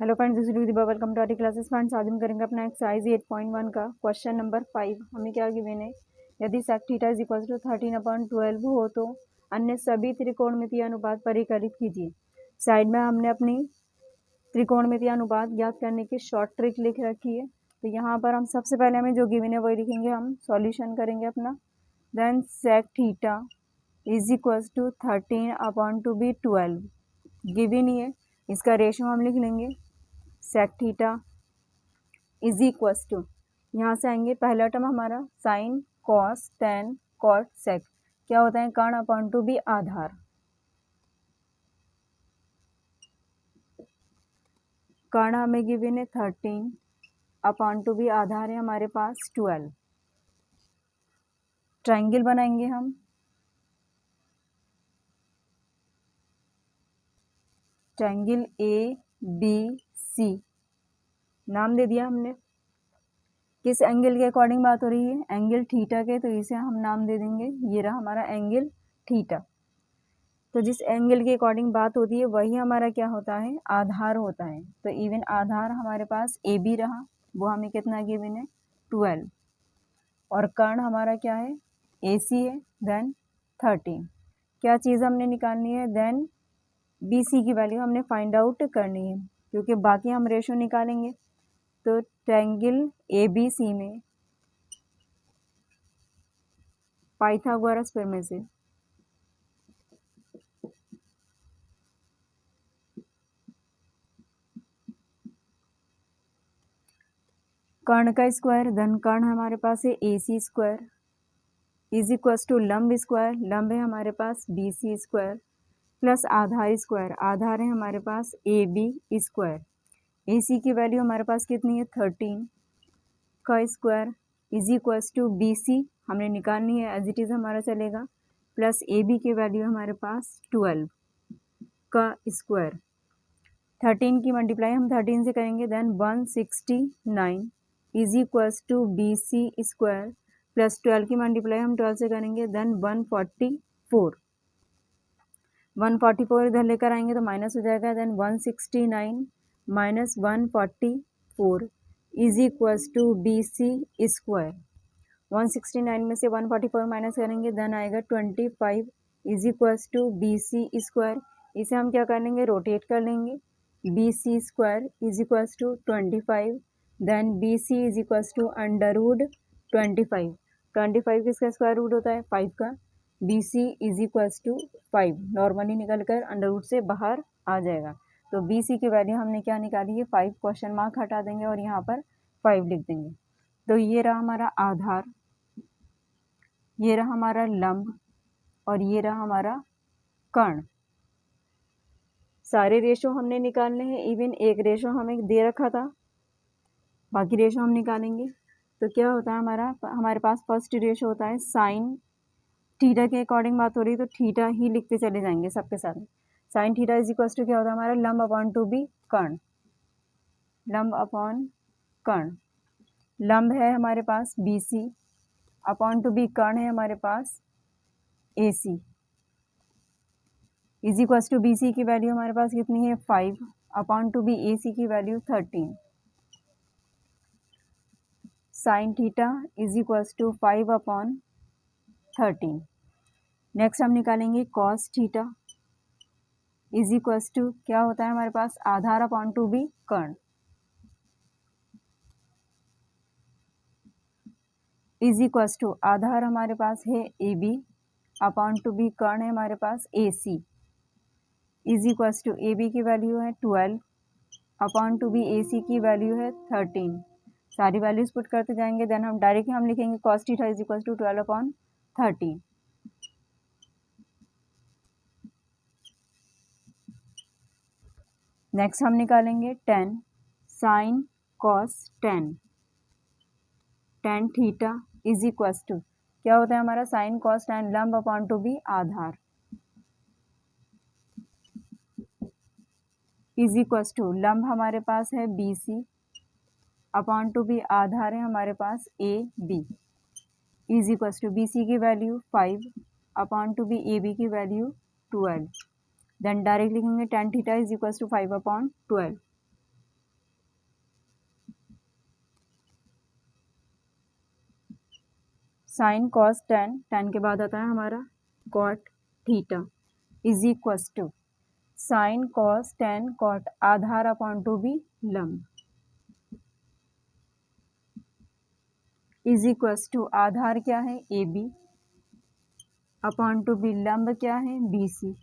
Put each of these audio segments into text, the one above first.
Hello friends, this is Deepa. Welcome to our classes. Friends, आज हम करेंगे अपना एक्सरसाइज 8.1 का क्वेश्चन नंबर 5। हमें क्या गिवन है, यदि sec theta is equal to 13/12 हो तो अन्य सभी त्रिकोणमितीय अनुपात परिकलित कीजिए। साइड में हमने अपनी त्रिकोणमितीय अनुपात ज्ञात करने की शॉर्ट ट्रिक लिख रखी है। तो यहाँ पर हम सबसे पहले हमें जो गिवन है वही लिखेंगे, हम सॉल्यूशन करेंगे अपना। Then sec theta is equal to 13/12 given ही है, इसका रेशो हम लिख लेंगे। Sec theta is equals to, यहाँ से आएंगे पहला टर्म हमारा sine cos tan cot sec, क्या होता है कर्ण अपॉन टू बी आधार। कर्ण हमें गिवन है 13 अपॉन टू बी आधार है हमारे पास 12। ट्राइंगल बनाएंगे हम। ट्राइंगल ए बी सी नाम दे दिया हमने। किस एंगल के अकॉर्डिंग बात हो रही है, एंगल थीटा के, तो इसे हम नाम दे देंगे, ये रहा हमारा एंगल थीटा। तो जिस एंगल के अकॉर्डिंग बात होती है वही हमारा क्या होता है, आधार होता है। तो इवन आधार हमारे पास ए बी रहा, वो हमें कितना गिवन है 12, और कर्ण हमारा क्या है ए सी है, देन 13। क्या चीज़ हमने निकालनी है, देन बी सी की वैल्यू हमने फाइंड आउट करनी है, क्योंकि बाकी हम रेशो निकालेंगे। तो ट्रायंगल ए बी सी में पाइथागोरस प्रमेय से कर्ण का स्क्वायर, धन कर्ण हमारे पास है A C square is equals to लंब स्क्वायर, लंब है हमारे पास बी सी स्क्वायर, प्लस आधार स्क्वायर, आधार है हमारे पास A B square. A C की वैल्यू हमारे पास कितनी है 13 का square is equals to B C हमने निकालनी है, एज इट इज़ हमारा चलेगा, प्लस ए बी की वैल्यू हमारे पास 12 का स्क्वायर। 13 की मल्टीप्लाई हम 13 से करेंगे, then 169 is equals to B C square, plus 12 की मल्टीप्लाई हम 12 से करेंगे, देन 144। 144 इधर लेकर आएंगे तो माइनस हो जाएगा, then 169 minus 144 is equals to B C square. 169 में से 144 माइनस करेंगे, देन आएगा 25 is equals to B C square. इसे हम क्या कर लेंगे, रोटेट कर लेंगे, B C square is equals to 25, then B C is equals to under root 25। 25 किसका स्क्वायर रूट होता है 5 का, B C is equals to 5 normally निकल कर अंडर रूट से बाहर आ जाएगा। तो बी सी की वैल्यू हमने क्या निकाली है 5, क्वेश्चन मार्क हटा देंगे और यहाँ पर 5 लिख देंगे। तो ये रहा हमारा आधार, ये रहा हमारा लंब, और ये रहा हमारा कर्ण। सारे रेशो हमने निकालने हैं, इवन एक रेशो हमें दे रखा था, बाकी रेशो हम निकालेंगे। तो क्या होता है हमारे पास फर्स्ट रेशो होता है साइन थीटा के अकॉर्डिंग बात हो रही है, तो थीटा ही लिखते चले जाएंगे सबके साथ। Sine theta is equal to क्या होता है हमारा लंब अपॉन टू बी कर्ण, लंब अपॉन कर्ण। लंब है हमारे पास B C, upon to be कर्ण है हमारे पास A C, is equal to B C की वैल्यू हमारे पास कितनी है 5, upon to be A C की value 13। Sine theta is equal to 5 upon 13। Next हम निकालेंगे cos theta is equal to क्या होता है हमारे पास आधार अपॉन टू बी कर्ण, इज इक्वल टू आधार हमारे पास है A B, upon to be कर्ण है हमारे पास A C, is equal to A B की वैल्यू है 12, upon to be A C की वैल्यू है 13। सारी वैल्यूज पुट करते जाएंगे, देन हम डायरेक्टली हम लिखेंगे cos theta is equal to 12 upon 13। Next हम निकालेंगे 10 sine cos 10 theta is equal to क्या होता है हमारा साइन कॉस 10 लंब अपॉन टू बी आधार, इज इक्वल टू लंब हमारे पास है B C, upon to be आधार है हमारे पास A B, is equal to B C की value 5, upon to be A B की वैल्यू 12। देन डायरेक्ट लिखेंगे tan theta is equal to 5 upon 12। Sine cos tan, tan के बाद आता है हमारा cot theta is equals to sine cos tan cot आधार upon to be लंब is equals to आधार क्या है A B upon to be लंब क्या है B C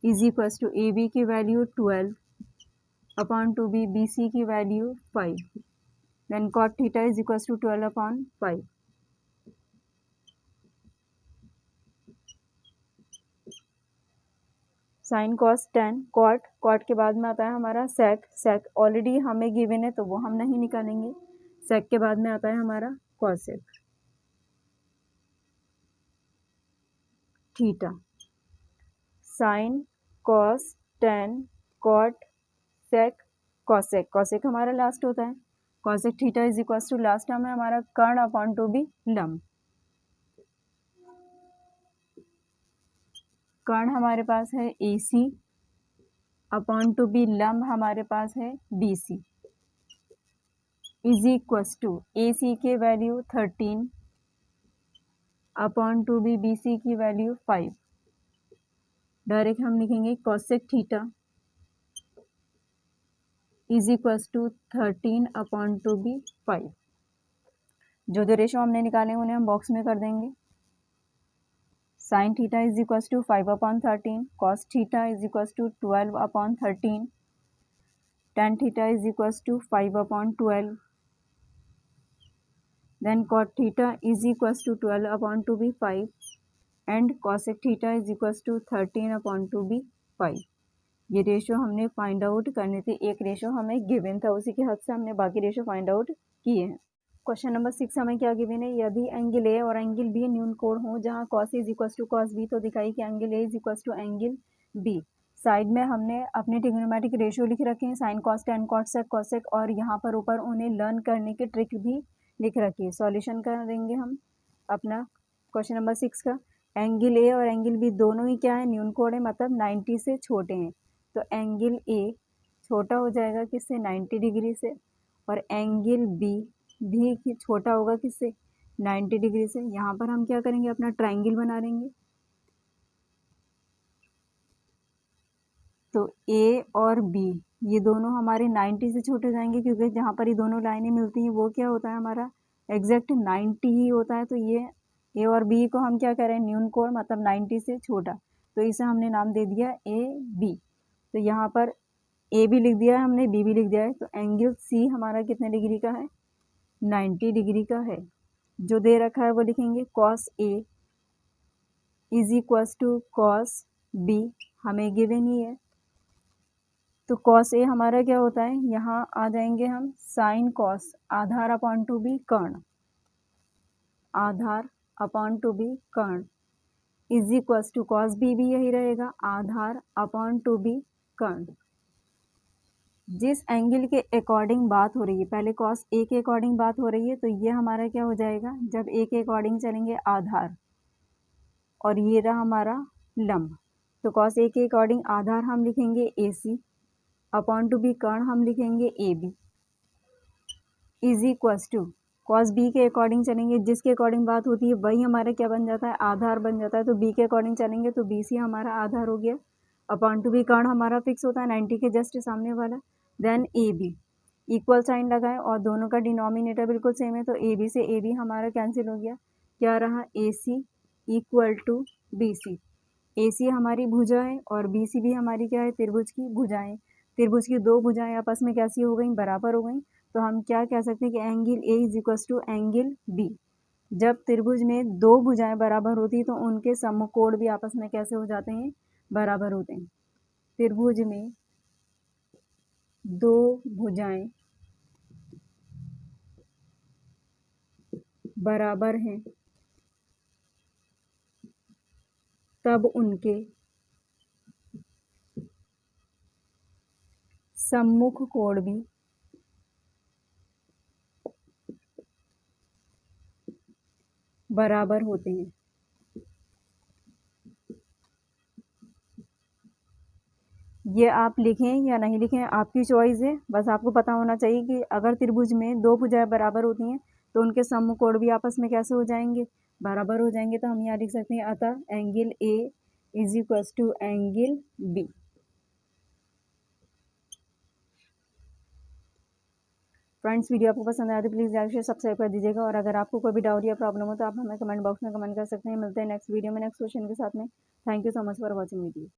is equals to A B की value 12 upon to B C की value 5 then cot theta is equals to 12 upon 5 sine cos tan cot, cot के बाद में आता है हमारा सेक, सेक ऑलरेडी हमें गिवन है तो वो हम नहीं निकालेंगे। सेक के बाद में आता है हमारा cosec theta sine cos tan cot sec cosec, cosec हमारा लास्ट होता है। Cosec theta is equal to last term है हमारा कर्ण अपॉन टू बी लंब। कर्ण हमारे पास है A C upon to be लंब हमारे पास है B C is equal to A C के value 13 upon to B C की वैल्यू 5। डायरेक्ट हम लिखेंगे cosec theta is equal to 13 upon to be 5। जो रेशो हमने निकाले उन्हें हम बॉक्स में कर देंगे। Sine theta is equal to 5 upon 13, cos theta is equal to 12 upon 13, tan theta is equal to 5 upon 12, then cot theta is equal to 12 upon to be 5 and cosec theta is equal to 13 upon to be 5। ये ratio हमने find out करने थे, एक ratio हमें given था, उसी के हद से हमने बाकी रेशो फाइंड आउट किए हैं। क्वेश्चन नंबर 6 हमें क्या गिवन है, यदि एंगल ए और एंगल बी न्यून कोण हो जहां cos is equal to cos B, तो दिखाई कि angle A is equal to angle B. Side में हमने अपने ट्रिग्नोमेट्रिक रेशियो लिख रखे हैं, sine cos tan cot sec cosec, और यहाँ पर ऊपर उन्हें लर्न करने की ट्रिक भी लिख रखी है। सॉल्यूशन करेंगे हम अपना क्वेश्चन नंबर 6 का। एंगल ए और एंगल बी दोनों ही क्या है, न्यून कोण है, मतलब 90 से छोटे हैं। तो एंगल ए छोटा हो जाएगा किससे, 90 डिग्री से, और एंगल बी भी छोटा होगा किससे, 90 डिग्री से। यहाँ पर हम क्या करेंगे, अपना ट्रायंगल बना लेंगे। तो ए और बी ये दोनों हमारे 90 से छोटे जाएंगे, क्योंकि जहाँ पर ये दोनों लाइनें मिलती हैं वो क्या होता है, हमारा एग्जैक्ट 90 ही होता है। तो ये ए और बी को हम क्या करें, न्यून कोण, मतलब 90 से छोटा, तो इसे हमने नाम दे दिया ए बी। तो यहाँ पर ए भी लिख दिया है हमने, बी भी लिख दिया है। तो एंगल सी हमारा कितने डिग्री का है, 90 डिग्री का है। जो दे रखा है वो लिखेंगे, cos A is equal to cos B, हमें गिवन ही है। तो कॉस ए हमारा क्या होता है, यहाँ आ जाएंगे हम साइन कॉस आधार अपॉन टू बी कर्ण, आधार अपॉन टू बी कर्ण is equal to cos B भी यही रहेगा, आधार अपॉन टू बी कर्ण। जिस एंगल के अकॉर्डिंग बात हो रही है, पहले कॉस ए के अकॉर्डिंग बात हो रही है, तो ये हमारा क्या हो जाएगा, जब ए के अकॉर्डिंग चलेंगे आधार, और ये रहा हमारा लंब। तो कॉस ए के अकॉर्डिंग आधार हम लिखेंगे A C, upon to be कर्ण हम लिखेंगे A B, is equals to cos B के अकॉर्डिंग चलेंगे, जिसके अकॉर्डिंग बात होती है वही हमारा क्या बन जाता है, आधार बन जाता है। तो बी के अकॉर्डिंग चलेंगे तो बी सी हमारा आधार हो गया, अपॉन टू बी कर्ण हमारा फिक्स होता है 90 के जस्ट सामने वाला। Then A B equal sign लगाए और दोनों का डिनोमिनेटर बिल्कुल सेम है, तो ए बी से ए बी हमारा कैंसिल हो गया, क्या रहा, ए सी इक्वल टू बी सी। ए सी हमारी भुजा है और बी सी भी हमारी क्या है, त्रिभुज की भुजाएं। त्रिभुज की दो भुजाएं आपस में कैसी हो गई, बराबर हो गई। तो हम क्या कह सकते हैं कि angle A is equal to angle B. जब त्रिभुज में दो भुजाएं बराबर होती है तो उनके समकोण भी आपस में कैसे हो जाते हैं, बराबर होते हैं। त्रिभुज में दो भुजाएं बराबर हैं तब उनके सम्मुख कोण भी बराबर होते हैं। ये आप लिखें या नहीं लिखें आपकी चॉइस है, बस आपको पता होना चाहिए कि अगर त्रिभुज में दो भुजाएं बराबर होती हैं तो उनके सम कोण भी आपस में कैसे हो जाएंगे, बराबर हो जाएंगे। तो हम यहाँ लिख सकते हैं अतः angle A is equals to angle B. Friends, video आपको पसंद आया तो प्लीज़ लाइक शेयर सब्सक्राइब कर दीजिएगा, और अगर आपको कोई भी डाउट या प्रॉब्लम हो तो आप हमें कमेंट बॉक्स में कमेंट कर सकते हैं। मिलते हैं नेक्स्ट वीडियो में नेक्स्ट क्वेश्चन के साथ में। Thank you so much for watching video.